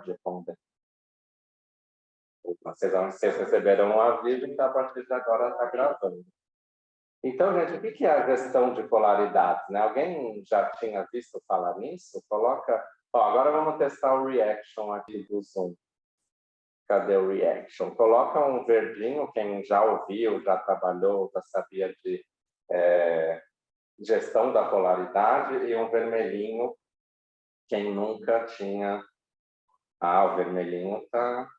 de responder. Vocês receberam um aviso, então a partir de agora está gravando. Então, gente, o que é a gestão de polaridades, né? Alguém já tinha visto falar nisso? Coloca... Ó, agora vamos testar o reaction aqui do Zoom. Cadê o reaction? Coloca um verdinho, quem já ouviu, já trabalhou, já sabia de gestão da polaridade, e um vermelhinho, quem nunca tinha... Ah, o vermelhinho está...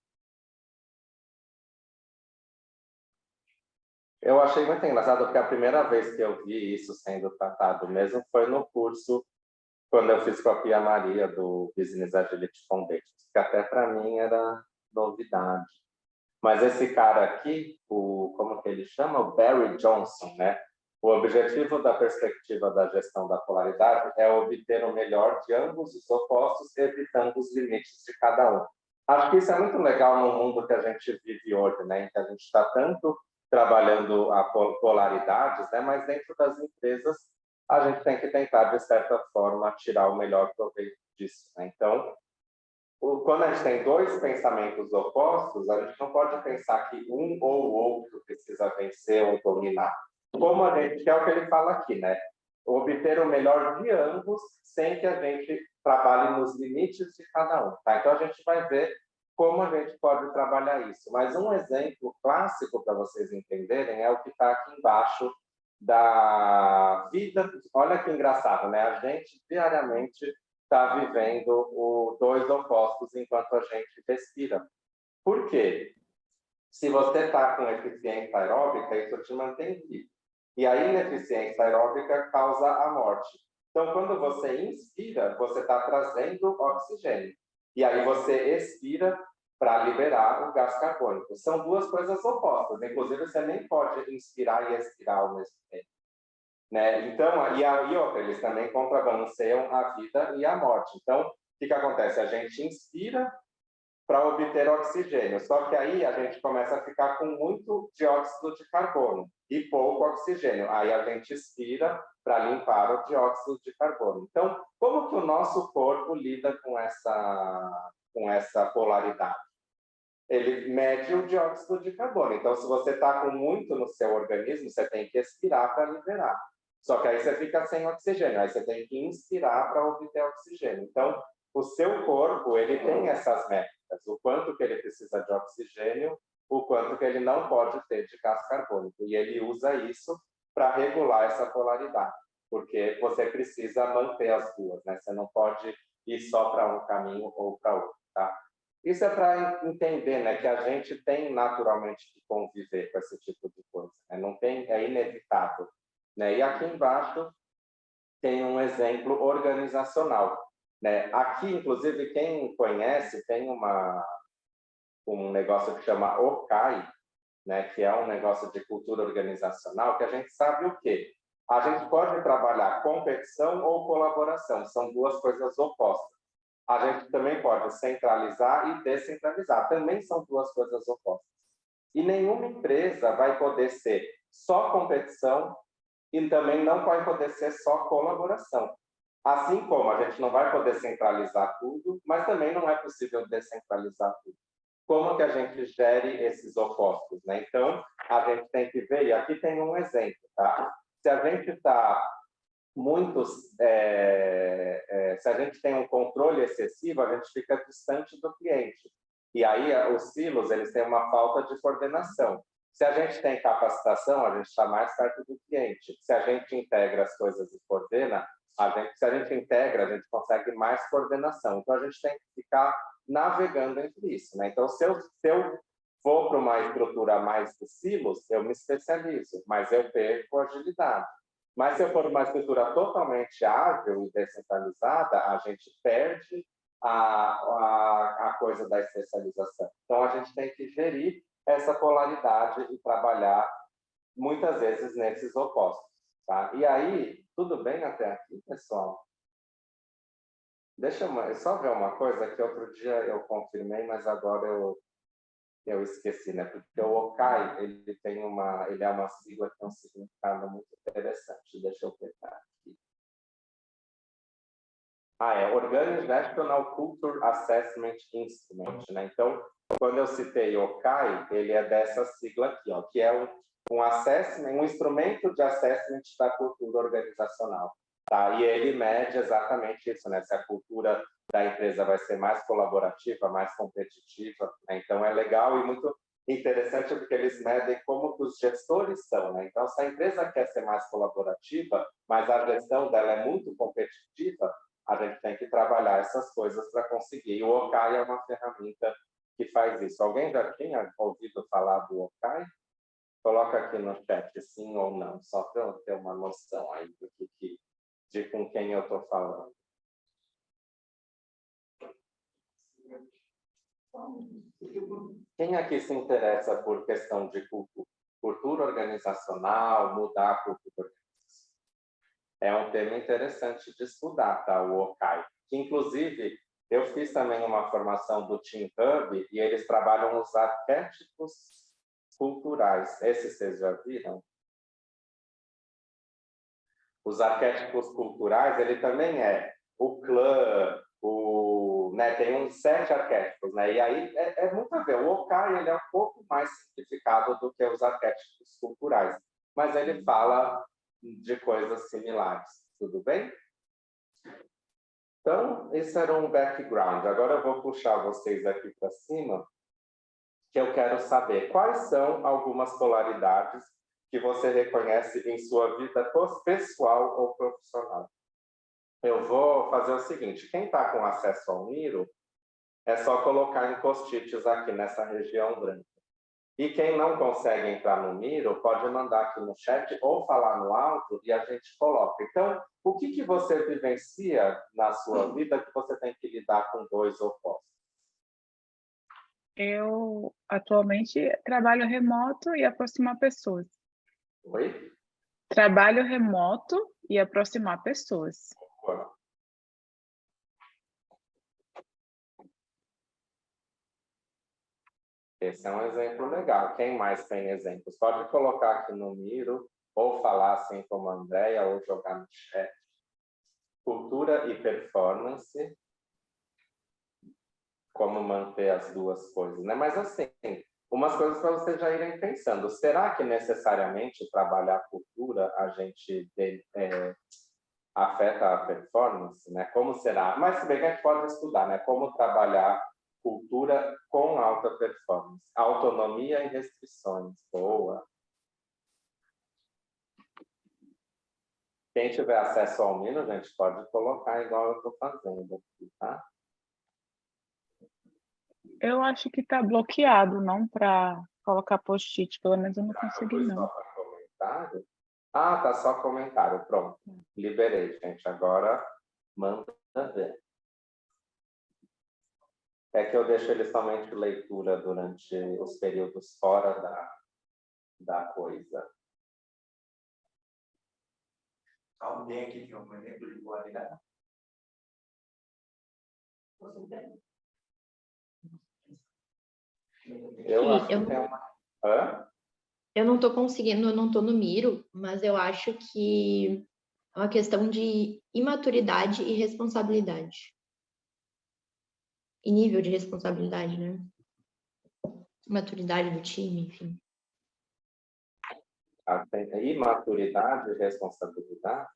Eu achei muito engraçado, porque a primeira vez que eu vi isso sendo tratado mesmo foi no curso, quando eu fiz com a Pia Maria, do Business Agility Foundation, que até para mim era novidade. Mas esse cara aqui, como que ele chama? O Barry Johnson, né? O objetivo da perspectiva da gestão da polaridade é obter o melhor de ambos os opostos, evitando os limites de cada um. Acho que isso é muito legal no mundo que a gente vive hoje, né? Em que a gente está tanto trabalhando a polaridades, né? Mas dentro das empresas a gente tem que tentar, de certa forma, tirar o melhor proveito disso, né? Então, quando a gente tem dois pensamentos opostos, a gente não pode pensar que um ou o outro precisa vencer ou dominar. Como a gente, que é o que ele fala aqui, né? Obter o melhor de ambos sem que a gente trabalhe nos limites de cada um, tá? Então, a gente vai ver como a gente pode trabalhar isso. Mas um exemplo clássico para vocês entenderem é o que está aqui embaixo da vida. Olha que engraçado, né? A gente diariamente está vivendo dois opostos enquanto a gente respira. Por quê? Se você está com eficiência aeróbica, isso te mantém vivo. E a ineficiência aeróbica causa a morte. Então, quando você inspira, você está trazendo oxigênio. E aí você expira para liberar o gás carbônico. São duas coisas opostas. Inclusive, você nem pode inspirar e expirar ao mesmo tempo. Né? Então, e outra, eles também contrabalanceiam a vida e a morte. Então, o que acontece? A gente inspira para obter oxigênio, só que aí a gente começa a ficar com muito dióxido de carbono e pouco oxigênio. Aí a gente expira para limpar o dióxido de carbono. Então, como que o nosso corpo lida com essa polaridade? Ele mede o dióxido de carbono. Então, se você está com muito no seu organismo, você tem que expirar para liberar. Só que aí você fica sem oxigênio, aí você tem que inspirar para obter oxigênio. Então, o seu corpo, ele tem essas métricas, o quanto que ele precisa de oxigênio, o quanto que ele não pode ter de gás carbônico. E ele usa isso para regular essa polaridade, porque você precisa manter as duas, né? Você não pode ir só para um caminho ou para outro, tá? Isso é para entender, né, que a gente tem naturalmente que conviver com esse tipo de coisa, né? Não tem, é inevitável, né? E aqui embaixo tem um exemplo organizacional, né? Aqui, inclusive, quem conhece, tem um negócio que chama OCAI, né, que é um negócio de cultura organizacional, que a gente sabe o quê? A gente pode trabalhar competição ou colaboração, são duas coisas opostas. A gente também pode centralizar e descentralizar, também são duas coisas opostas. E nenhuma empresa vai poder ser só competição e também não vai poder ser só colaboração. Assim como a gente não vai poder centralizar tudo, mas também não é possível descentralizar tudo. Como que a gente gere esses opostos, né? Então, a gente tem que ver, e aqui tem um exemplo, tá? Se a gente está se a gente tem um controle excessivo, a gente fica distante do cliente. E aí, os silos, eles têm uma falta de coordenação. Se a gente tem capacitação, a gente está mais perto do cliente. Se a gente integra as coisas e coordena, se a gente integra, a gente consegue mais coordenação. Então, a gente tem que ficar navegando entre isso, né? Então, se eu vou para uma estrutura mais de silos, eu me especializo, mas eu perco agilidade. Mas se eu for uma estrutura totalmente ágil e descentralizada, a gente perde a coisa da especialização. Então, a gente tem que gerir essa polaridade e trabalhar, muitas vezes, nesses opostos. Tá? E aí, tudo bem até aqui, pessoal? Deixa eu só ver uma coisa que outro dia eu confirmei, mas agora eu esqueci, né? Porque o OCAI, ele é uma sigla que tem um significado muito interessante. Deixa eu pegar aqui. Organizational Culture Assessment Instrument, né? Então, quando eu citei OCAI, ele é dessa sigla aqui, ó, que é um assessment, um instrumento de assessment da cultura organizacional. Tá? E ele mede exatamente isso, né? Se a cultura da empresa vai ser mais colaborativa, mais competitiva, né? Então é legal e muito interessante porque eles medem como que os gestores são, né? Então, se a empresa quer ser mais colaborativa, mas a gestão dela é muito competitiva, a gente tem que trabalhar essas coisas para conseguir. E o OCAI é uma ferramenta que faz isso. Alguém já tinha ouvido falar do OCAI? Coloca aqui no chat sim ou não, só para eu ter uma noção aí de com quem eu estou falando. Quem aqui se interessa por questão de cultura organizacional, mudar a cultura organizacional? É um tema interessante de estudar, tá? O OCAI. Que, inclusive, eu fiz também uma formação do Team Hub e eles trabalham os arquétipos culturais. Esses vocês já viram? Os arquétipos culturais, ele também é o clã, né, tem uns 7 arquétipos, né? E aí é muito a ver. O OCAI, ele é um pouco mais simplificado do que os arquétipos culturais, mas ele fala de coisas similares. Tudo bem? Então, esse era um background. Agora eu vou puxar vocês aqui para cima, que eu quero saber quais são algumas polaridades que você reconhece em sua vida pessoal ou profissional. Eu vou fazer o seguinte, quem está com acesso ao Miro, é só colocar em post-its aqui nessa região branca. E quem não consegue entrar no Miro, pode mandar aqui no chat ou falar no alto e a gente coloca. Então, o que você vivencia na sua vida que você tem que lidar com dois opostos? Eu, atualmente, trabalho remoto e aproximar pessoas. Oi? Trabalho remoto e aproximar pessoas. Boa. Esse é um exemplo legal. Quem mais tem exemplos? Pode colocar aqui no Miro, ou falar assim como a Andrea, ou jogar no chat. Cultura e performance. Como manter as duas coisas, né? Mas assim, umas coisas para vocês já irem pensando. Será que necessariamente trabalhar a cultura a gente afeta a performance, né? Como será? Mas se bem que a gente pode estudar, né? Como trabalhar cultura com alta performance, autonomia e restrições. Boa. Quem tiver acesso ao Miro, gente, pode colocar igual eu estou fazendo aqui, tá? Eu acho que está bloqueado, não para colocar post-it, pelo menos eu não consegui, não. Só para comentário? Ah, tá só comentário, pronto. Liberei, gente. Agora manda ver. É que eu deixo ele somente leitura durante os períodos fora da coisa. Alguém aqui tem algum exemplo de polaridade? Você tem? Eu acho que tem uma... Hã? Eu não estou conseguindo, eu não estou no Miro, mas eu acho que é uma questão de imaturidade e responsabilidade. E nível de responsabilidade, né? Maturidade do time, enfim. Imaturidade e responsabilidade?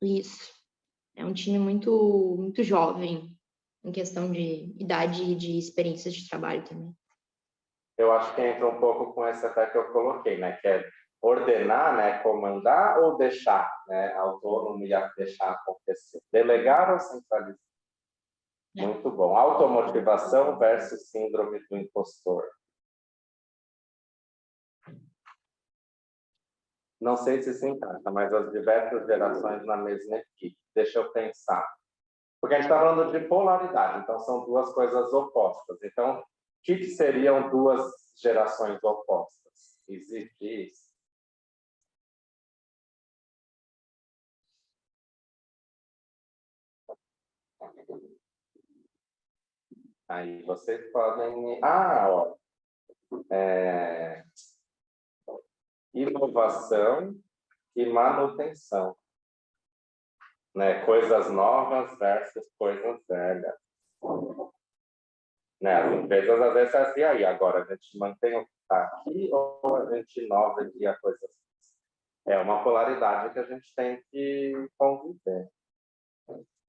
Isso. É um time muito, muito jovem, em questão de idade e de experiências de trabalho também. Eu acho que entra um pouco com essa até que eu coloquei, né? Que é ordenar, né? Comandar ou deixar, né? Autônomo e deixar acontecer. Delegar ou centralizar? É. Muito bom. Automotivação versus síndrome do impostor. Não sei se encaixa, mas as diversas gerações na mesma equipe. Deixa eu pensar. Porque a gente está falando de polaridade, então são duas coisas opostas. Então, o que seriam duas gerações opostas? Existe isso? Aí vocês podem... ó. Inovação e manutenção. né? Coisas novas versus coisas velhas. Né? As empresas às vezes assim, aí agora a gente mantém o que está aqui ou a gente inova e cria coisas. É uma polaridade que a gente tem que conviver.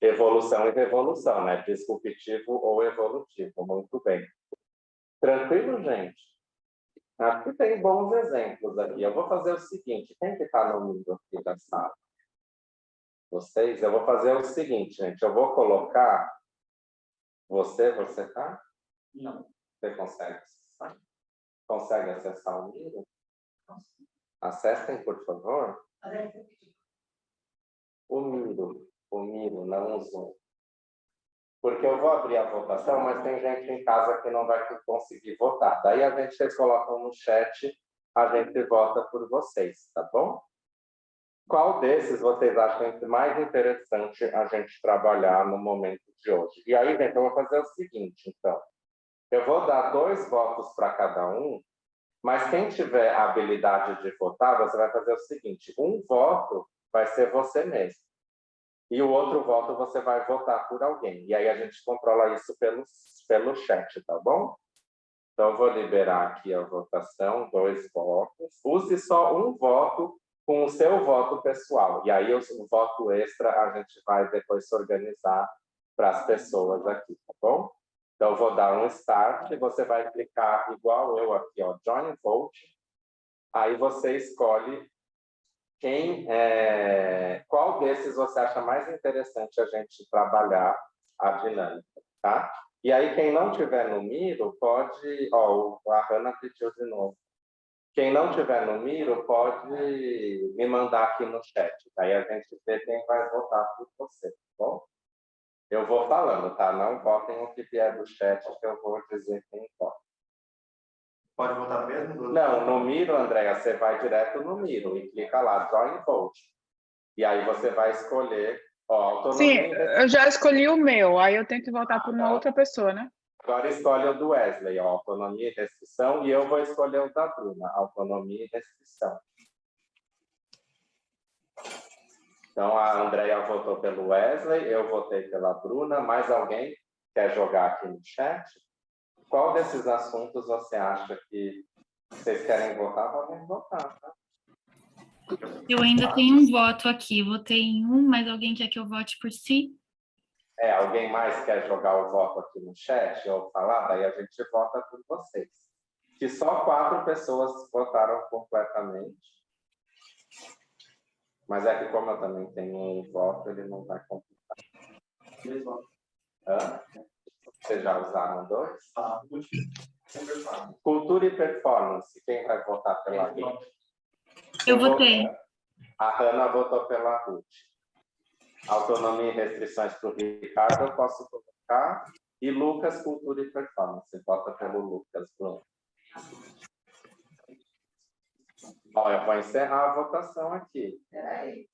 Evolução e revolução, né? Disruptivo ou evolutivo. Muito bem. Tranquilo, gente? Acho que tem bons exemplos aqui. Eu vou fazer o seguinte, quem que está no mundo aqui da sala? Vocês? Eu vou fazer o seguinte, gente. Eu vou colocar... Você tá? Não. Você consegue acessar? Consegue acessar o Miro? Acessem, por favor. O Miro, não o Zoom. Porque eu vou abrir a votação, mas tem gente em casa que não vai conseguir votar. Daí a gente, vocês colocam no chat, a gente vota por vocês, tá bom? Qual desses vocês acham mais interessante a gente trabalhar no momento de hoje? E aí, gente, eu vou fazer o seguinte, então. Eu vou dar 2 votos para cada um, mas quem tiver a habilidade de votar, você vai fazer o seguinte, um voto vai ser você mesmo. E o outro voto você vai votar por alguém. E aí a gente controla isso pelo chat, tá bom? Então, eu vou liberar aqui a votação, 2 votos. Use só um voto com o seu voto pessoal. E aí, o voto extra, a gente vai depois se organizar para as pessoas aqui, tá bom? Então, eu vou dar um start e você vai clicar igual eu aqui, ó, Join Vote. Aí você escolhe qual desses você acha mais interessante a gente trabalhar a dinâmica, tá? E aí, quem não tiver no Miro, pode... Ó, a Hanna pediu de novo. Quem não tiver no Miro, pode me mandar aqui no chat. Daí a gente vê quem vai votar por você, tá bom? Eu vou falando, tá? Não votem o que vier do chat, que eu vou dizer quem vota. Pode votar mesmo? Não, no Miro, Andréa, você vai direto no Miro e clica lá, Join Vote. E aí você vai escolher, ó, autonomia... Sim, eu já escolhi o meu, aí eu tenho que votar por uma outra pessoa, né? Agora escolhe o do Wesley, ó, autonomia e restrição, e eu vou escolher o da Bruna, autonomia e restrição. Então, a Andréa votou pelo Wesley, eu votei pela Bruna, mais alguém quer jogar aqui no chat? Qual desses assuntos você acha que vocês querem votar? Podem votar, tá? Eu ainda tenho um voto aqui, votei em um, mas alguém quer que eu vote por si? Alguém mais quer jogar o voto aqui no chat ou falar? Daí a gente vota por vocês. Que só 4 pessoas votaram completamente. Mas é que como eu também tenho um voto, ele não vai computar. 2 votos. Vocês já usaram 2? Continua. Cultura e performance. Quem vai votar pela Ruth? Eu votei. A Hanna votou pela Ruth. Autonomia e restrições para o Ricardo, eu posso colocar. E Lucas, cultura e performance. Vota pelo Lucas, Bruno. Bom, eu vou encerrar a votação aqui. Peraí.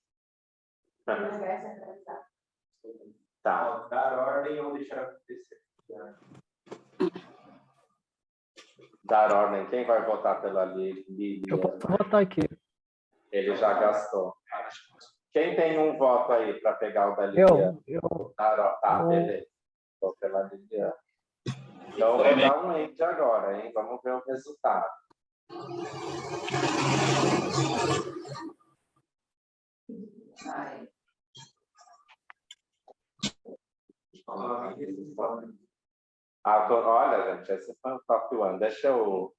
Tá. Dar ordem ou deixar acontecer? Dar ordem. Quem vai votar pela Lili? Eu posso votar aqui. Ele já gastou. Quem tem um voto aí para pegar o da Liliana? Eu. Tá, beleza. Vou pela Liliana. Então, eu vou dar um end agora, hein? Vamos ver o resultado. Olha, gente, esse foi o top 1. Deixa eu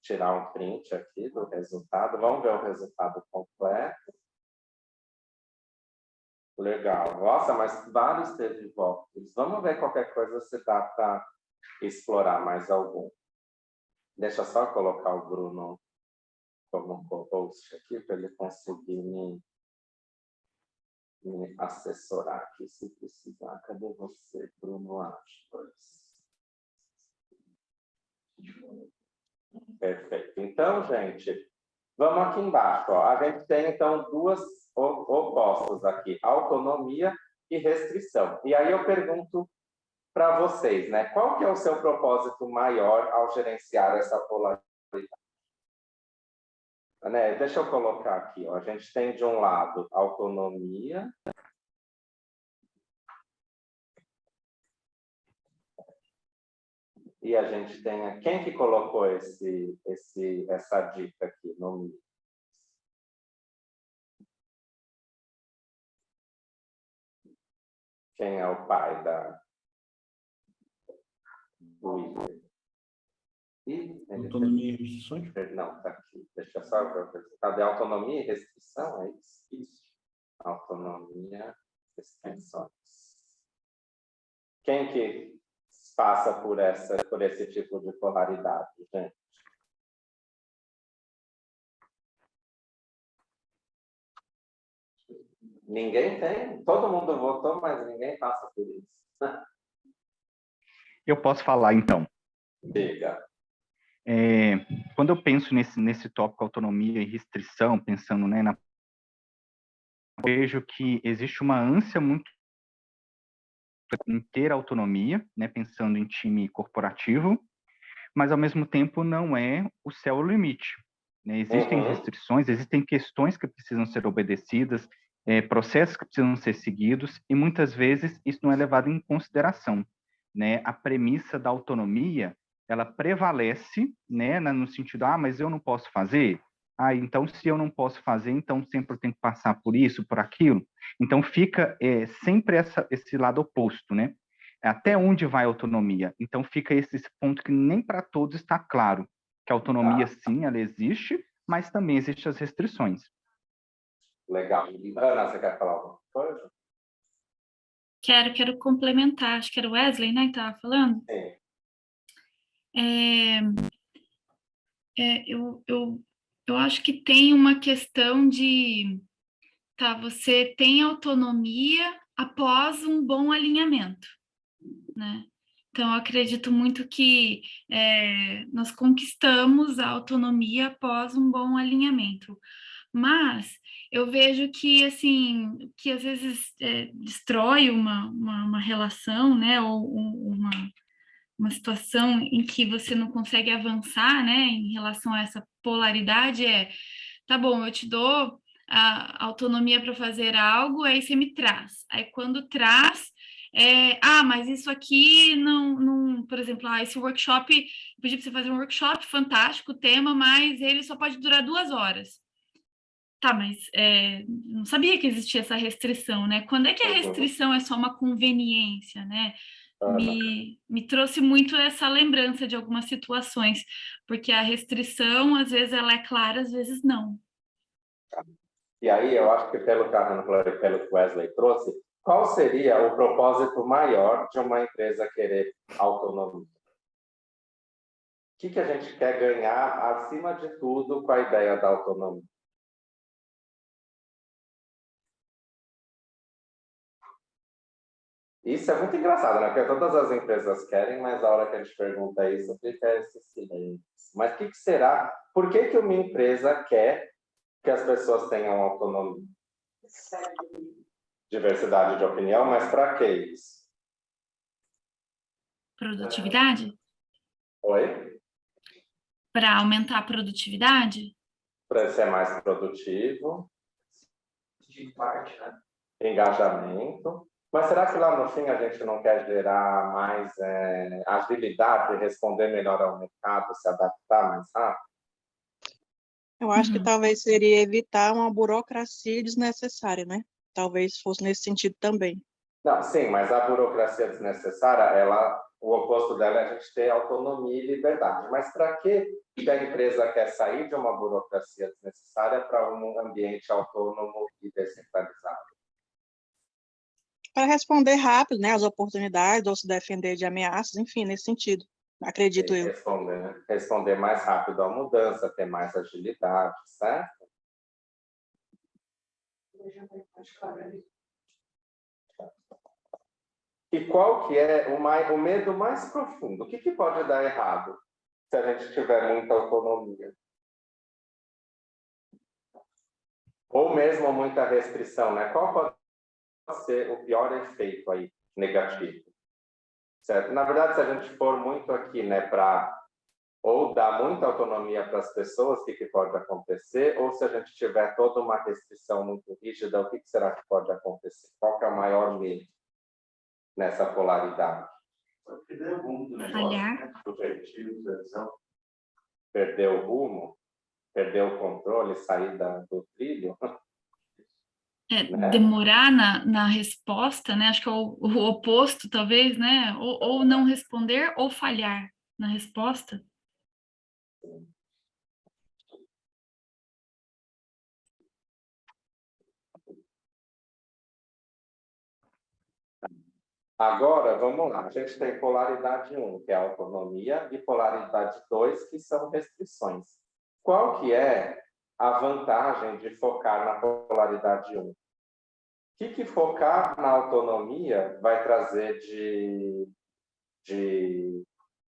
tirar um print aqui do resultado. Vamos ver o resultado completo. Legal. Nossa, mas vários teve votos. Vamos ver qualquer coisa se dá para explorar mais algum. Deixa eu só colocar o Bruno como co-host aqui para ele conseguir me assessorar aqui se precisar. Cadê você, Bruno Ashworth? Perfeito. Então, gente, vamos aqui embaixo. Ó. A gente tem, então, 2 opostos aqui, autonomia e restrição. E aí eu pergunto para vocês, né? Qual que é o seu propósito maior ao gerenciar essa polaridade? Né? Deixa eu colocar aqui. Ó. A gente tem, de um lado, autonomia E a gente tem... Quem que colocou essa dica aqui no Miro? Quem é o pai do Igor? Autonomia e restrições? Não, está aqui. Deixa eu só ver. Cadê autonomia e restrição? É isso? Isso. Autonomia e restrições. Quem que passa por esse tipo de polaridade, gente? Ninguém tem? Todo mundo votou, mas ninguém passa por isso. Eu posso falar, então. Diga. Quando eu penso nesse tópico autonomia e restrição, pensando, né, vejo que existe uma ânsia muito em ter autonomia, né, pensando em time corporativo, mas ao mesmo tempo não é o céu o limite, né? Existem restrições, existem questões que precisam ser obedecidas, processos que precisam ser seguidos, e muitas vezes isso não é levado em consideração, né? A premissa da autonomia, ela prevalece, né, no sentido, mas eu não posso fazer? Então, se eu não posso fazer, então sempre eu tenho que passar por isso, por aquilo. Então, fica sempre esse lado oposto, né? Até onde vai a autonomia? Então, fica esse ponto que nem para todos está claro, que a autonomia, sim, ela existe, mas também existem as restrições. Legal. Ana, você quer falar alguma coisa? Quero complementar, acho que era o Wesley, né, que estava falando. Sim. Eu acho que tem uma questão de, você tem autonomia após um bom alinhamento, né? Então, eu acredito muito que nós conquistamos a autonomia após um bom alinhamento. Mas eu vejo que, assim, que às vezes destrói uma relação, né? Ou uma situação em que você não consegue avançar, né? Em relação a essa polaridade tá bom, eu te dou a autonomia para fazer algo, aí você me traz. Aí quando traz... mas isso aqui não, por exemplo, esse workshop, eu pedi para você fazer um workshop, fantástico, tema, mas ele só pode durar 2 horas. Tá, mas não sabia que existia essa restrição, né? Quando é que a restrição é só uma conveniência, né? Me trouxe muito essa lembrança de algumas situações, porque a restrição, às vezes, ela é clara, às vezes não. E aí, eu acho que pelo que o Wesley trouxe, qual seria o propósito maior de uma empresa querer autonomia? O que a gente quer ganhar, acima de tudo, com a ideia da autonomia? Isso é muito engraçado, né? Porque todas as empresas querem, mas a hora que a gente pergunta isso, fica esse silêncio. Mas o que será? Por que uma empresa quer que as pessoas tenham autonomia? Diversidade de opinião, mas para que isso? Produtividade? Oi? Para aumentar a produtividade? Para ser mais produtivo. De parte, né? Engajamento. Mas será que lá no fim a gente não quer gerar mais agilidade, responder melhor ao mercado, se adaptar mais rápido? Eu acho que talvez seria evitar uma burocracia desnecessária, né? Talvez fosse nesse sentido também. Não, sim, mas a burocracia desnecessária, o oposto dela é a gente ter autonomia e liberdade. Mas para que a empresa quer sair de uma burocracia desnecessária para um ambiente autônomo e descentralizado? Para responder rápido, né, às oportunidades, ou se defender de ameaças, enfim, nesse sentido, acredito eu. Responder mais rápido à mudança, ter mais agilidade, certo? E qual que é o medo mais profundo? O que pode dar errado se a gente tiver muita autonomia? Ou mesmo muita restrição, né? Qual pode ser o pior efeito aí, negativo? Certo? Na verdade, se a gente for muito aqui, né, para ou dar muita autonomia para as pessoas, o que pode acontecer? Ou se a gente tiver toda uma restrição muito rígida, o que será que pode acontecer? Qual que é o maior medo nessa polaridade? Perdeu o rumo do negócio, Falhar. né? Do objetivo, da visão. Perdeu o rumo, perdeu o controle, sair do trilho. Né? Demorar na resposta, né? Acho que é o oposto, talvez, né? Ou não responder ou falhar na resposta. Agora, vamos lá. A gente tem polaridade 1, que é a autonomia, e polaridade 2, que são restrições. Qual que é a vantagem de focar na polaridade 1? O que focar na autonomia vai trazer de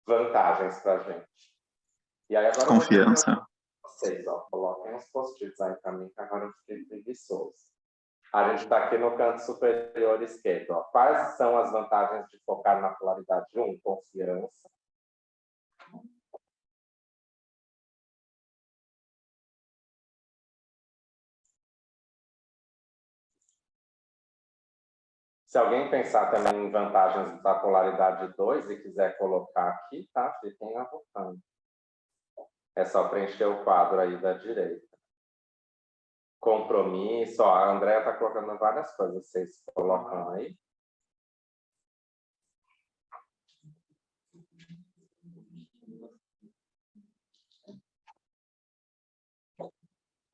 vantagens para a gente? E aí agora Confiança. Vocês, ó, coloquem os post-its aí para mim, que agora eu fiquei preguiçoso. A gente está aqui no canto superior esquerdo. Ó. Quais são as vantagens de focar na polaridade 1? Confiança. Se alguém pensar também em vantagens da polaridade 2 e quiser colocar aqui, tá? Fiquem à vontade. É só preencher o quadro aí da direita. Compromisso. Ó, a Andrea está colocando várias coisas. Vocês colocam aí.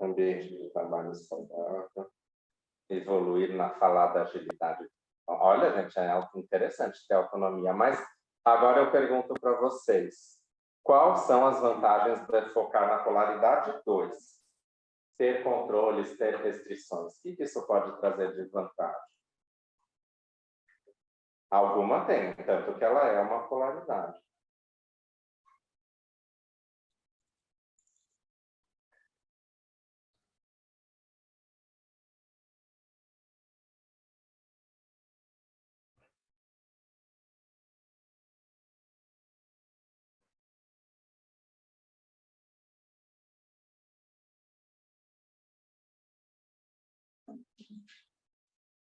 Ambiente de trabalho saudável. Evoluir na falada agilidade. Olha, gente, é algo interessante ter autonomia. Mas agora eu pergunto para vocês. Quais são as vantagens de focar na polaridade 2? Ter controles, ter restrições. O que isso pode trazer de vantagem? Alguma tem, tanto que ela é uma polaridade.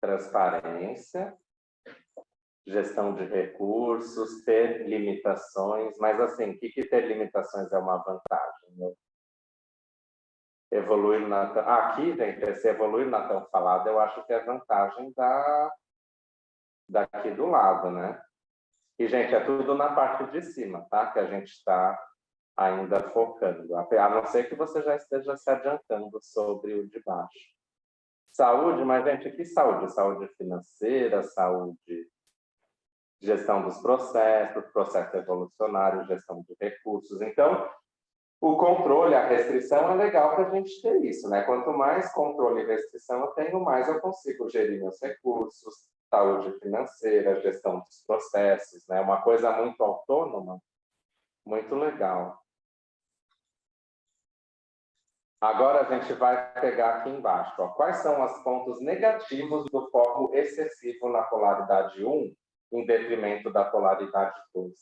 Transparência, gestão de recursos, ter limitações, mas assim, o que ter limitações é uma vantagem? Né? Evoluir na... Aqui, gente, se evoluir na tão falada, eu acho que é vantagem daqui do lado, né? E, gente, é tudo na parte de cima, tá? Que a gente está ainda focando, a não ser que você já esteja se adiantando sobre o de baixo. Saúde, mas, gente, que saúde? Saúde financeira, saúde, gestão dos processos, processo evolucionário, gestão de recursos. Então, o controle, a restrição é legal para a gente ter isso, né? Quanto mais controle e restrição eu tenho, mais eu consigo gerir meus recursos, saúde financeira, gestão dos processos, né? Uma coisa muito autônoma, muito legal. Agora a gente vai pegar aqui embaixo. Ó. Quais são os pontos negativos do foco excessivo na polaridade 1 em detrimento da polaridade 2?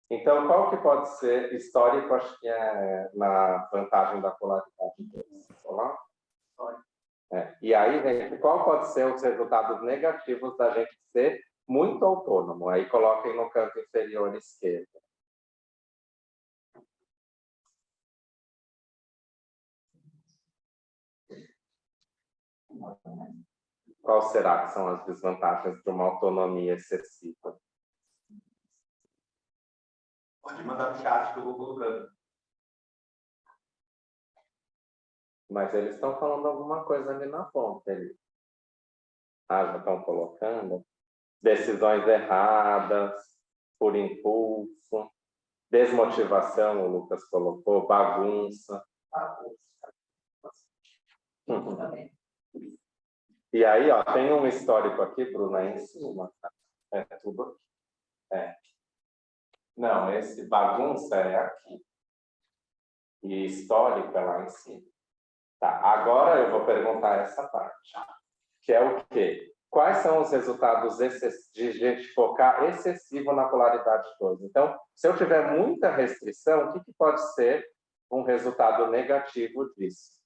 Então, qual que pode ser histórico, acho que é na vantagem da polaridade 2? E aí, gente, qual pode ser os resultados negativos da gente ser muito autônomo? Aí coloquem no canto inferior esquerdo. Qual será que são as desvantagens de uma autonomia excessiva? Pode mandar no chat que eu vou colocando. Mas eles estão falando alguma coisa ali na ponta. Já estão colocando. Decisões erradas, por impulso, desmotivação, o Lucas colocou, bagunça. E aí, ó, tem um histórico aqui, Bruna, em cima. Tá? É tudo aqui. Não, esse bagunça é aqui. E histórico é lá em cima. Tá, agora eu vou perguntar essa parte, que é o quê? Quais são os resultados de gente focar excessivo na polaridade 2? Então, se eu tiver muita restrição, o que pode ser um resultado negativo disso?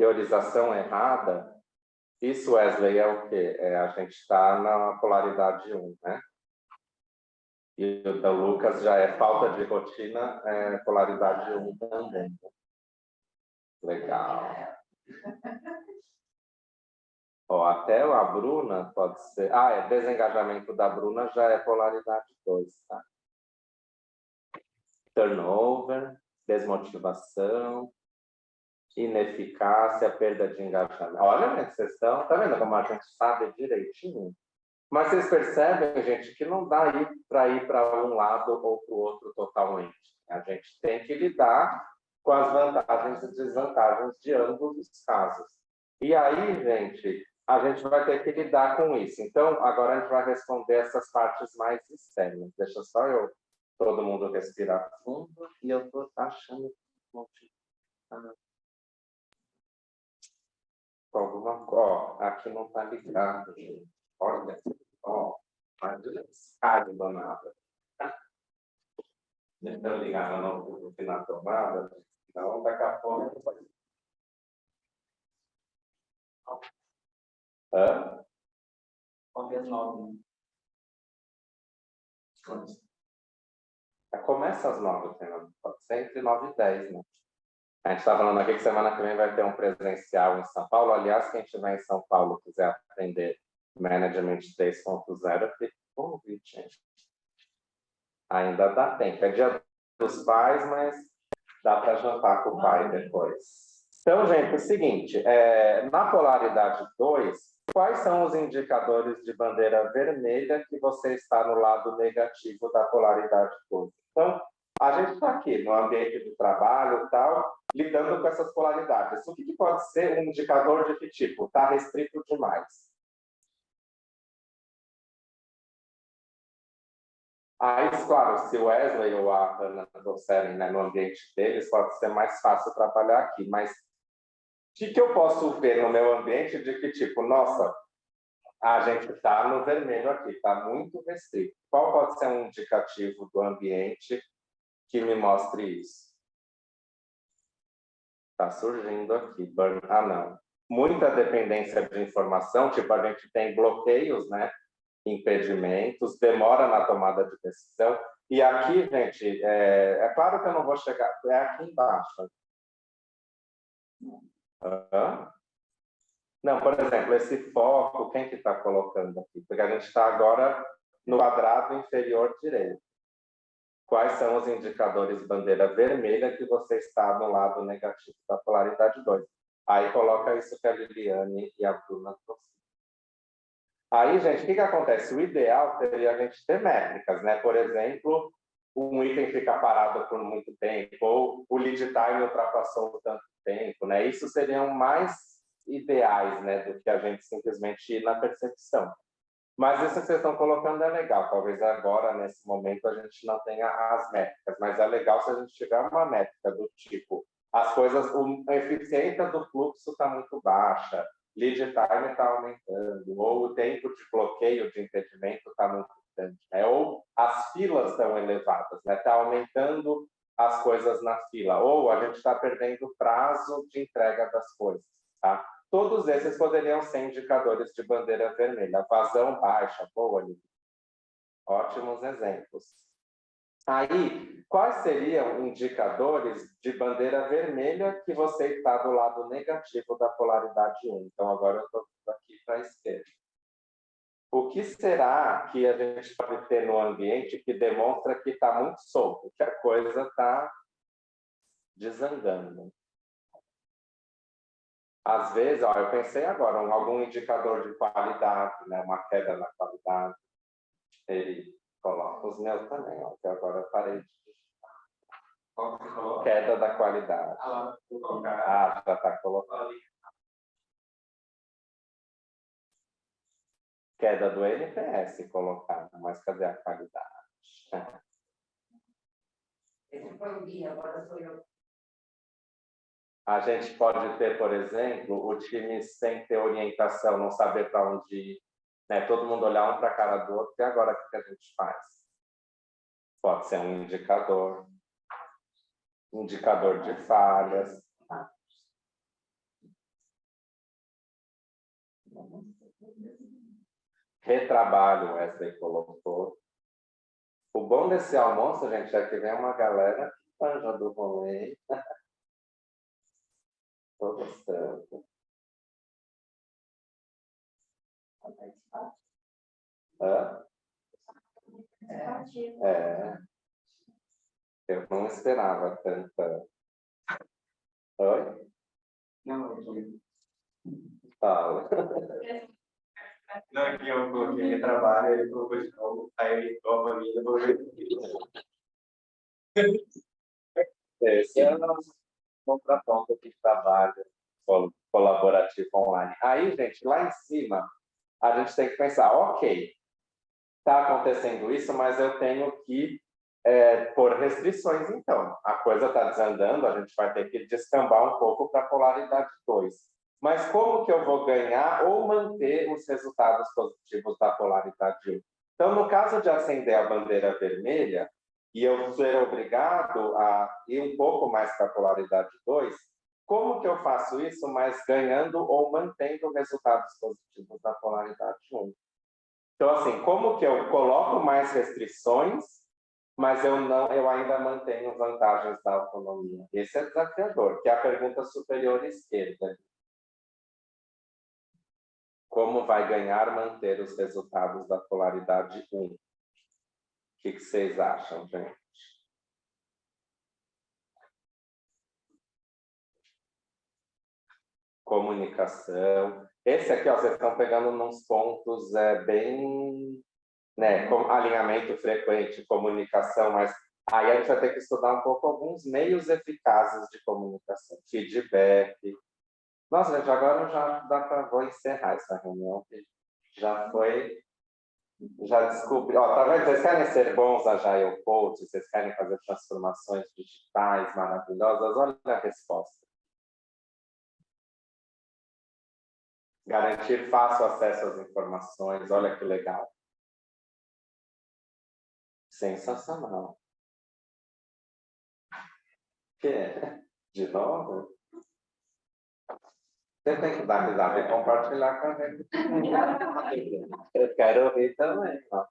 priorização errada, isso, Wesley, é o quê? A gente está na polaridade 1, né? E o da Lucas já é falta de rotina, polaridade 1 também. Legal. Ó, até a Bruna pode ser... desengajamento da Bruna já é polaridade 2, tá? Turnover, desmotivação, ineficácia, perda de engajamento. Olha, gente, vocês estão... Tá vendo como a gente sabe direitinho? Mas vocês percebem, gente, que não dá para ir para um lado ou para o outro totalmente. A gente tem que lidar com as vantagens e desvantagens de ambos os casos. E aí, gente, a gente vai ter que lidar com isso. Então, agora a gente vai responder essas partes mais externas. Deixa só todo mundo respirar fundo e eu estou achando alguma coisa. Aqui não está ligado, gente. Olha, descarga do nada. Deixa eu ligar no final tomada, então daqui a pouco. Ontem às 9. Começa às 9, pode ser entre 9 e 10, né? A gente está falando aqui que semana que vem vai ter um presencial em São Paulo. Aliás, quem estiver em São Paulo quiser aprender Management 3.0, fica com o convite, gente. Ainda dá tempo. É dia dos pais, mas dá para jantar com o pai depois. Então, gente, é o seguinte, na polaridade 2, quais são os indicadores de bandeira vermelha que você está no lado negativo da polaridade 2? Então, a gente está aqui no ambiente de trabalho e tal, lidando com essas polaridades. O que pode ser um indicador de que tipo? Está restrito demais. Aí, claro, se o Wesley ou a Ana trouxerem, né, no ambiente deles, pode ser mais fácil trabalhar aqui. Mas o que eu posso ver no meu ambiente de que tipo, nossa, a gente está no vermelho aqui, está muito restrito. Qual pode ser um indicativo do ambiente que me mostre isso? Está surgindo aqui. Não. Muita dependência de informação, tipo, a gente tem bloqueios, né? Impedimentos, demora na tomada de decisão. E aqui, gente, é claro que eu não vou chegar... É aqui embaixo. Não, por exemplo, esse foco, quem que está colocando aqui? Porque a gente está agora no quadrado inferior direito. Quais são os indicadores bandeira vermelha que você está no lado negativo da polaridade 2? Aí coloca isso que a Liliane e a Bruna trouxeram. Aí, gente, o que acontece? O ideal seria a gente ter métricas, né? Por exemplo, um item fica parado por muito tempo, ou o lead time ultrapassou tanto tempo, né? Isso seriam mais ideais, né, do que a gente simplesmente ir na percepção. Mas isso que vocês estão colocando é legal. Talvez agora, nesse momento, a gente não tenha as métricas, mas é legal se a gente tiver uma métrica do tipo, as coisas, a eficiência do fluxo está muito baixa, lead time está aumentando, ou o tempo de bloqueio de impedimento está muito grande, né? Ou as filas estão elevadas, né? Está aumentando as coisas na fila, ou a gente está perdendo o prazo de entrega das coisas, tá? Todos esses poderiam ser indicadores de bandeira vermelha. Vazão baixa, boa, Lili. Ótimos exemplos. Aí, quais seriam indicadores de bandeira vermelha que você está do lado negativo da polaridade 1? Então, agora eu estou aqui para a esquerda. O que será que a gente pode ter no ambiente que demonstra que está muito solto, que a coisa está desandando? Às vezes, eu pensei agora, algum indicador de qualidade, né? Uma queda na qualidade. Ele coloca os meus também, que agora eu parei de digitar. Queda da qualidade. Já está colocando. Queda do NPS colocado, mas cadê a qualidade? Esse foi o dia, agora sou eu. A gente pode ter, por exemplo, o time sem ter orientação, não saber para onde ir, né? Todo mundo olhar um para a cara do outro, e agora o que a gente faz? Pode ser um indicador de falhas. retrabalho, Wesley colocou. O bom desse almoço, gente, é que vem uma galera que manja do rolê. Estou gostando. Hã? É. Eu não esperava tanta. Oi? Não, aqui. Fala. Não, aqui eu coloquei trabalho, ele colocou de novo, aí ele toma a vida, vou ver. Esse é o nosso contraponto de trabalho colaborativo online. Aí, gente, lá em cima, a gente tem que pensar, ok, está acontecendo isso, mas eu tenho que pôr restrições, então. A coisa está desandando, a gente vai ter que descambar um pouco para a polaridade 2. Mas como que eu vou ganhar ou manter os resultados positivos da polaridade 1? Então, no caso de acender a bandeira vermelha, e eu ser obrigado a ir um pouco mais para a polaridade 2, como que eu faço isso, mas ganhando ou mantendo resultados positivos da polaridade 1? Então, assim, como que eu coloco mais restrições, mas eu ainda mantenho vantagens da autonomia? Esse é desafiador, que é a pergunta superior esquerda. Como vai ganhar, manter os resultados da polaridade 1? O que vocês acham, gente? Comunicação. Esse aqui, ó, vocês estão pegando nos pontos bem, né, com alinhamento frequente, comunicação, mas aí a gente vai ter que estudar um pouco alguns meios eficazes de comunicação, feedback. Nossa, gente, agora vou encerrar essa reunião, que já descobri. Ó, tá vendo? Vocês querem ser bons Agile Coach, vocês querem fazer transformações digitais maravilhosas? Olha a resposta. Garantir fácil acesso às informações, olha que legal. Sensacional. De novo? Você tem que dar risada e compartilhar com a gente. Eu quero ouvir também. Ó.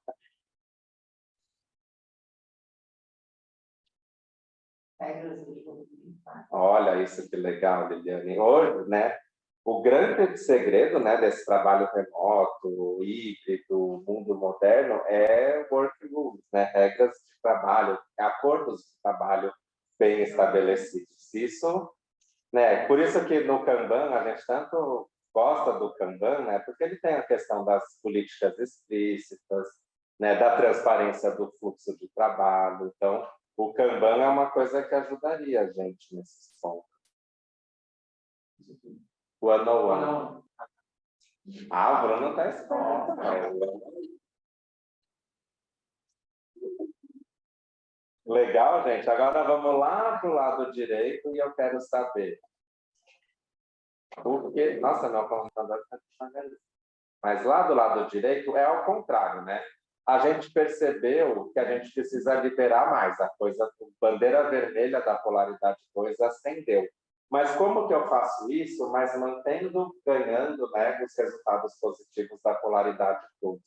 Olha isso que legal, Liliane. Hoje, né? O grande segredo, né, desse trabalho remoto, híbrido, mundo moderno, é work rules, né, regras de trabalho, acordos de trabalho bem estabelecidos. Isso, né, por isso que no Kanban a gente tanto gosta do Kanban, né, porque ele tem a questão das políticas explícitas, né, da transparência do fluxo de trabalho. Então, o Kanban é uma coisa que ajudaria a gente nesses pontos. One-on-one. Ah, o Bruno está esperto. Legal, gente. Agora vamos lá para o lado direito e eu quero saber. Porque, nossa, meu computador está devagar. Mas lá do lado direito é ao contrário, né? A gente percebeu que a gente precisa liberar mais. A coisa, a bandeira vermelha da polaridade 2 acendeu. Mas como que eu faço isso, mas ganhando, né, os resultados positivos da polaridade 2?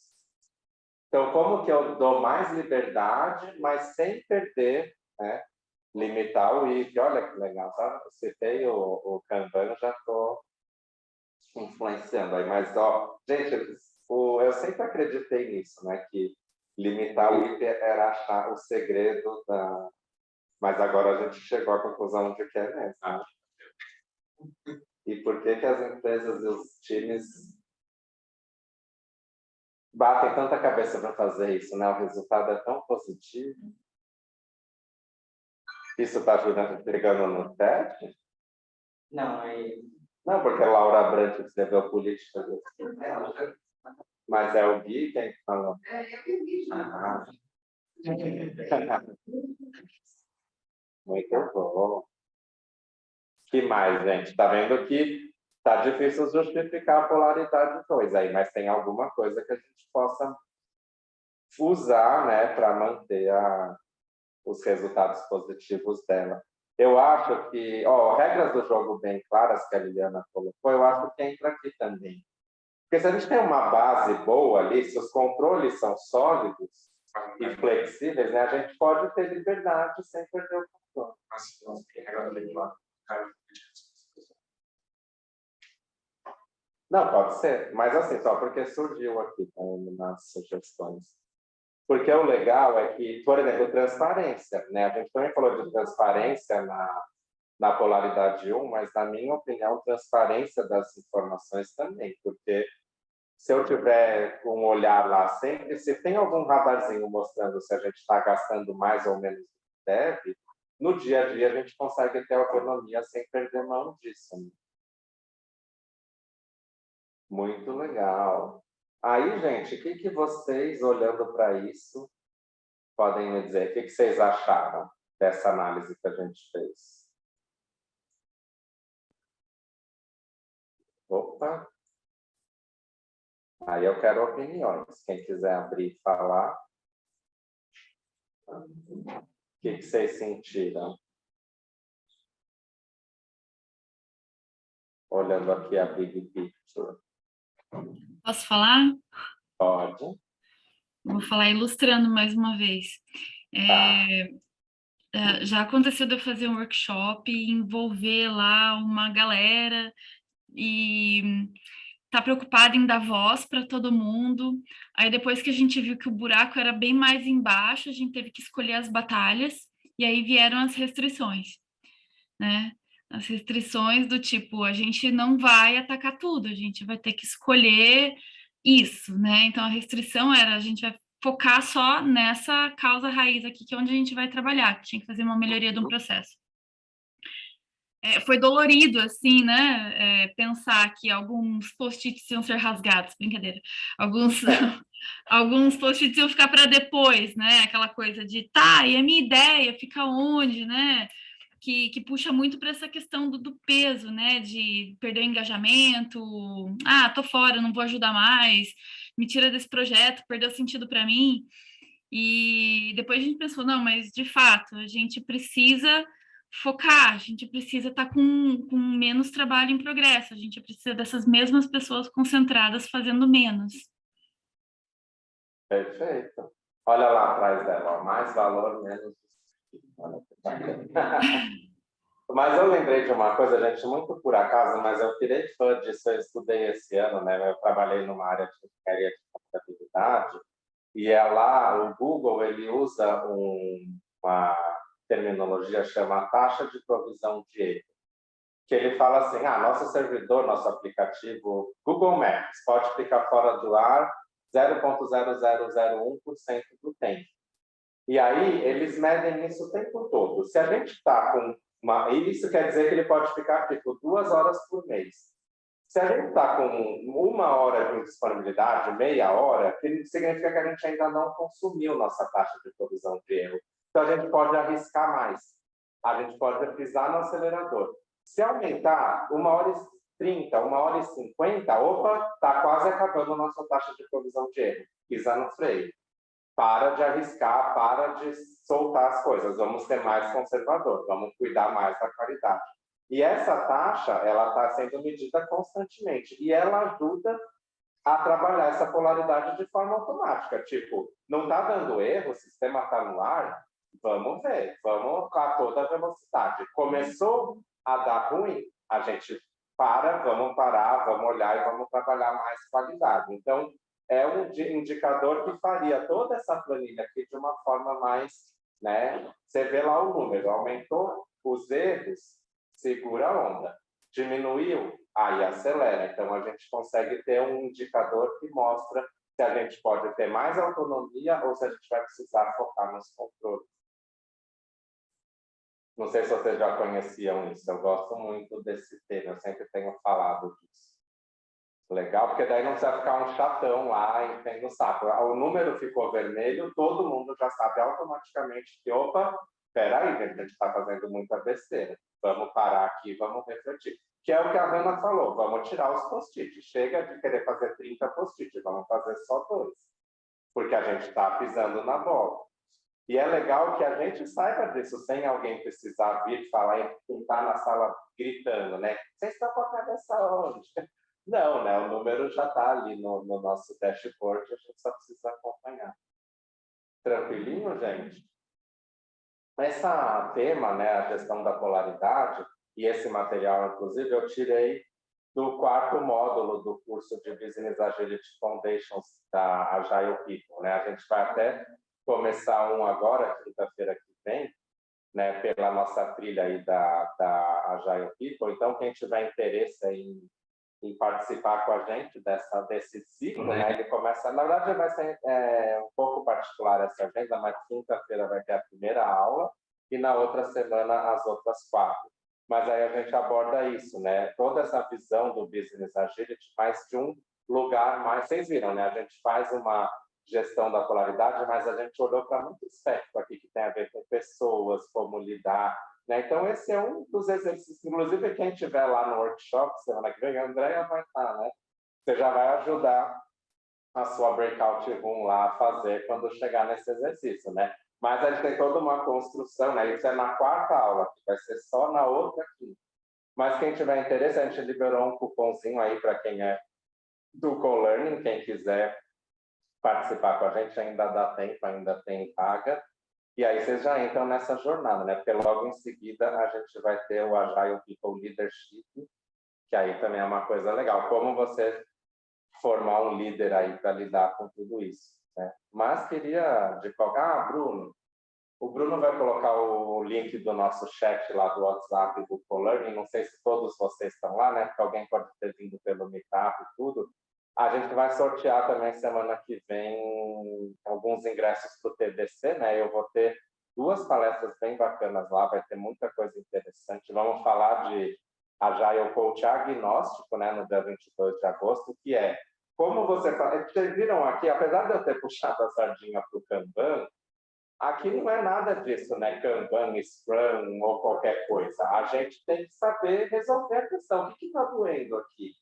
Então, como que eu dou mais liberdade, mas sem perder, né, limitar o IP? Olha que legal, tá? Eu citei o Kanban, já estou influenciando aí. Mas, ó, gente, eu sempre acreditei nisso, né, que limitar o IP era achar o segredo da... Mas agora a gente chegou à conclusão de que é mesmo, né? E por que as empresas e os times batem tanta cabeça para fazer isso, né? O resultado é tão positivo. Isso está pegando no teste? Não, aí... Não, porque a Laura Brandt escreveu política. Mas é o Gui quem falou? Muito bom. Que mais, gente? Tá vendo que tá difícil justificar a polaridade 2 aí, mas tem alguma coisa que a gente possa usar, né, para manter os resultados positivos dela. Eu acho que, regras do jogo bem claras que a Liliana colocou, eu acho que entra aqui também. Porque se a gente tem uma base boa ali, se os controles são sólidos e flexíveis, né, a gente pode ter liberdade sem perder o controle. Não, pode ser, mas assim, só porque surgiu aqui nas sugestões. Porque o legal é que, por exemplo, transparência, né? A gente também falou de transparência na polaridade 1, mas, na minha opinião, transparência das informações também, porque se eu tiver um olhar lá sempre, se tem algum radarzinho mostrando se a gente está gastando mais ou menos do que deve, no dia a dia a gente consegue ter autonomia sem perder mão disso. Né? Muito legal. Aí, gente, o que vocês, olhando para isso, podem me dizer? O que vocês acharam dessa análise que a gente fez? Opa! Aí eu quero opiniões. Quem quiser abrir e falar. O que vocês sentiram? Olhando aqui a Big Picture. Posso falar? Pode. Vou falar ilustrando mais uma vez. Já aconteceu de eu fazer um workshop e envolver lá uma galera e tá preocupada em dar voz para todo mundo. Aí depois que a gente viu que o buraco era bem mais embaixo, a gente teve que escolher as batalhas e aí vieram as restrições, né? As restrições do tipo, a gente não vai atacar tudo, a gente vai ter que escolher isso, né? Então a restrição era, a gente vai focar só nessa causa raiz aqui, que é onde a gente vai trabalhar, que tinha que fazer uma melhoria de um processo. Foi dolorido, assim, né? Pensar que alguns post-its iam ser rasgados, brincadeira. Alguns post-its iam ficar para depois, né? Aquela coisa de, tá, e a minha ideia fica onde, né? Que puxa muito para essa questão do peso, né? De perder o engajamento, tô fora, não vou ajudar mais, me tira desse projeto, perdeu sentido para mim. E depois a gente pensou, não, mas de fato, a gente precisa focar, a gente precisa estar com menos trabalho em progresso, a gente precisa dessas mesmas pessoas concentradas fazendo menos. Perfeito. Olha lá atrás dela, ó, mais valor, menos. Mas eu lembrei de uma coisa, gente, muito por acaso, mas eu virei fã disso, eu estudei esse ano, né? Eu trabalhei numa área de engenharia de contabilidade, e lá, o Google, ele usa uma terminologia chama taxa de provisão de erro, que ele fala assim, nosso servidor, nosso aplicativo Google Maps pode ficar fora do ar 0,0001% do tempo. E aí, eles medem isso o tempo todo. Se a gente está com isso quer dizer que ele pode ficar, tipo, 2 horas por mês. Se a gente está com 1 hora de disponibilidade, meia hora, significa que a gente ainda não consumiu nossa taxa de provisão de erro. Então, a gente pode arriscar mais. A gente pode pisar no acelerador. Se aumentar 1h30, 1h50, opa, está quase acabando a nossa taxa de provisão de erro. Pisa no freio. Para de arriscar, para de soltar as coisas. Vamos ser mais conservador, vamos cuidar mais da qualidade. E essa taxa, ela está sendo medida constantemente. E ela ajuda a trabalhar essa polaridade de forma automática. Tipo, não está dando erro, o sistema está no ar, vamos ver, vamos a toda velocidade. Começou a dar ruim, a gente vamos parar, vamos olhar e vamos trabalhar mais qualidade. Então, é um indicador que faria toda essa planilha aqui de uma forma mais, né? Você vê lá o número, aumentou os erros, segura a onda. Diminuiu, aí acelera. Então, a gente consegue ter um indicador que mostra se a gente pode ter mais autonomia ou se a gente vai precisar focar nos controles. Não sei se vocês já conheciam isso, eu gosto muito desse tema, eu sempre tenho falado disso. Legal, porque daí não precisa ficar um chatão lá enchendo o saco. O número ficou vermelho, todo mundo já sabe automaticamente que, opa, peraí, gente, a gente está fazendo muita besteira. Vamos parar aqui, vamos refletir. Que é o que a Hanna falou, vamos tirar os post-its. Chega de querer fazer 30 post-its, vamos fazer só 2. Porque a gente está pisando na bola. E é legal que a gente saiba disso, sem alguém precisar vir falar e estar na sala gritando, né? Vocês estão com a cabeça onde? Não, né? O número já está ali no nosso dashboard, a gente só precisa acompanhar. Tranquilinho, gente? Esse tema, né, a gestão da polaridade, e esse material, inclusive, eu tirei do 4º módulo do curso de Business Agility Foundations da Agile People, né? A gente vai até começar um agora, quinta-feira que vem, né, pela nossa trilha aí da Agile People. Então, quem tiver interesse em participar com a gente desse ciclo, né, ele começa, na verdade, vai ser um pouco particular essa agenda, mas quinta-feira vai ter a primeira aula e na outra semana as outras 4. Mas aí a gente aborda isso, né? Toda essa visão do Business Agility, mas de um lugar mais... Vocês viram, né? A gente faz uma gestão da polaridade, mas a gente olhou para muito aspecto aqui que tem a ver com pessoas, como lidar, né? Então, esse é um dos exercícios. Inclusive, quem estiver lá no workshop, semana que vem, a Andrea vai estar, né? Você já vai ajudar a sua breakout room lá a fazer quando chegar nesse exercício, né? Mas a gente tem toda uma construção, né? Isso é na 4ª aula, que vai ser só na outra quinta. Mas quem tiver interesse, a gente liberou um cupomzinho aí para quem é do co-learning, quem quiser participar com a gente, ainda dá tempo, ainda tem vaga. E aí vocês já entram nessa jornada, né? Porque logo em seguida a gente vai ter o Agile People Leadership, que aí também é uma coisa legal. Como você formar um líder aí para lidar com tudo isso, né? Mas queria de qualquer... Bruno. O Bruno vai colocar o link do nosso chat lá do WhatsApp do co-learning. Não sei se todos vocês estão lá, né? Porque alguém pode ter vindo pelo Meetup e tudo. A gente vai sortear também semana que vem alguns ingressos para o TDC, né? Eu vou ter 2 palestras bem bacanas lá, vai ter muita coisa interessante. Vamos falar de Agile Coach Agnóstico, né? No dia 22 de agosto, que é como você faz. Vocês viram aqui, apesar de eu ter puxado a sardinha para o Kanban, aqui não é nada disso, né? Kanban, Scrum ou qualquer coisa. A gente tem que saber resolver a questão. O que está doendo aqui?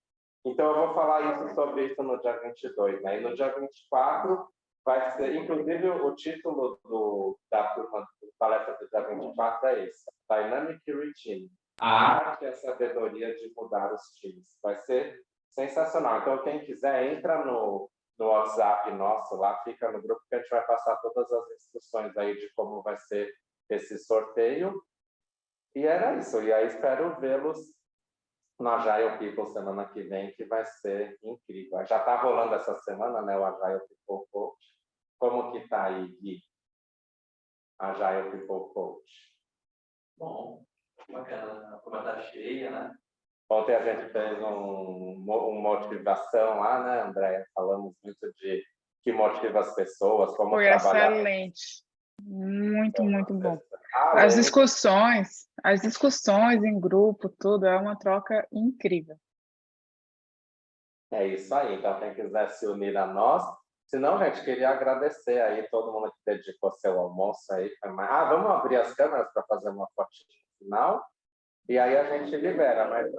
Então, eu vou falar sobre isso no dia 22, né? E no dia 24 vai ser, inclusive, o título da turma da palestra do dia 24 é esse: Dynamic Routine, a arte e a sabedoria de mudar os times. Vai ser sensacional. Então, quem quiser, entra no WhatsApp nosso, lá fica no grupo que a gente vai passar todas as instruções aí de como vai ser esse sorteio. E era isso. E aí espero vê-los no Agile People semana que vem, que vai ser incrível. Já está rolando essa semana, né, o Agile People Coach. Como que está aí, Gui? Agile People Coach. Bom, bacana, a turma está cheia, né? Ontem a gente fez uma motivação lá, né, Andréia? Falamos muito de que motiva as pessoas, como Foi trabalhar. excelente. Muito, muito bom. As discussões em grupo, tudo, é uma troca incrível. É isso aí. Então, quem quiser se unir a nós. Se não, gente, queria agradecer aí todo mundo que dedicou seu almoço aí. Vamos abrir as câmeras para fazer uma fotinha no final. E aí a gente libera, mas se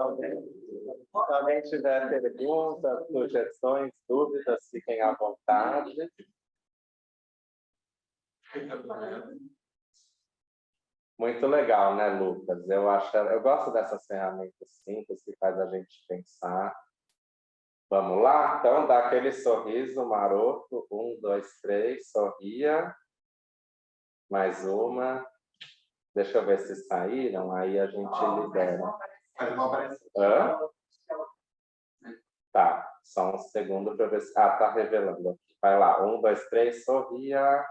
alguém tiver perguntas, sugestões, dúvidas, fiquem à vontade. Muito legal, né, Lucas? Eu gosto dessas ferramentas simples que faz a gente pensar. Vamos lá? Então, dá aquele sorriso maroto. 1, 2, 3, sorria. Mais uma. Deixa eu ver se saíram, aí a gente libera. Hã? Tá, só um segundo para ver se... tá revelando aqui. Vai lá, 1, 2, 3, sorria.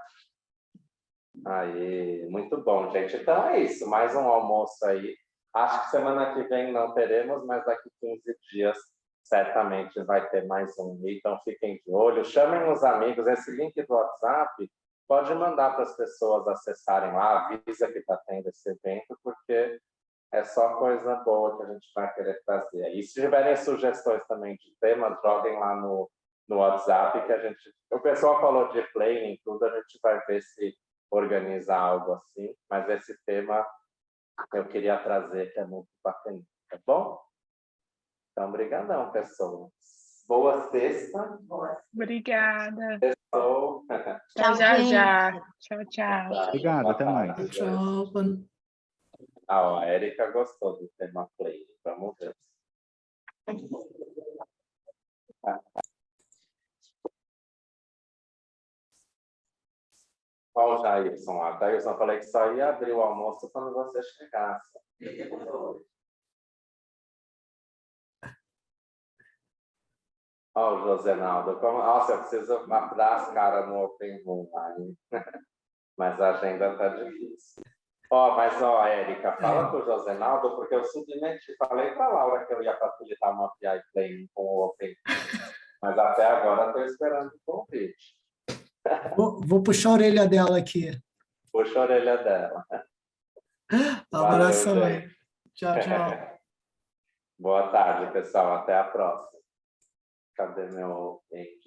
Aí, muito bom, gente. Então é isso, mais um almoço aí. Acho que semana que vem não teremos, mas daqui 15 dias certamente vai ter mais um. Então fiquem de olho, chamem os amigos. Esse link do WhatsApp pode mandar para as pessoas acessarem lá, avisa que está tendo esse evento, porque é só coisa boa que a gente vai querer trazer. E se tiverem sugestões também de temas, joguem lá no WhatsApp, que a gente... O pessoal falou de planning, tudo, a gente vai ver se organizar algo assim, mas esse tema eu queria trazer, que é muito bacana, tá bom? Então, brigadão, pessoal. Boa sexta. Obrigada. Tchau, Até já. Tchau, tchau. Obrigado, até mais. Tchau. A Érica gostou do tema play. Vamos ver. Olha o Jailson lá. Jailson, falei que só ia abrir o almoço quando você chegasse. Olha o Josenaldo. Nossa, eu preciso dar as caras no Open Room aí. Mas a agenda está difícil. Érica, fala com o Josenaldo, porque eu simplesmente falei para a Laura que eu ia facilitar uma PI Plane com o Open Room. Mas até agora estou esperando o convite. Vou puxar a orelha dela aqui. Puxa a orelha dela. Abração. Valeu, gente. Tchau, tchau. Boa tarde, pessoal. Até a próxima. Cadê meu Meet?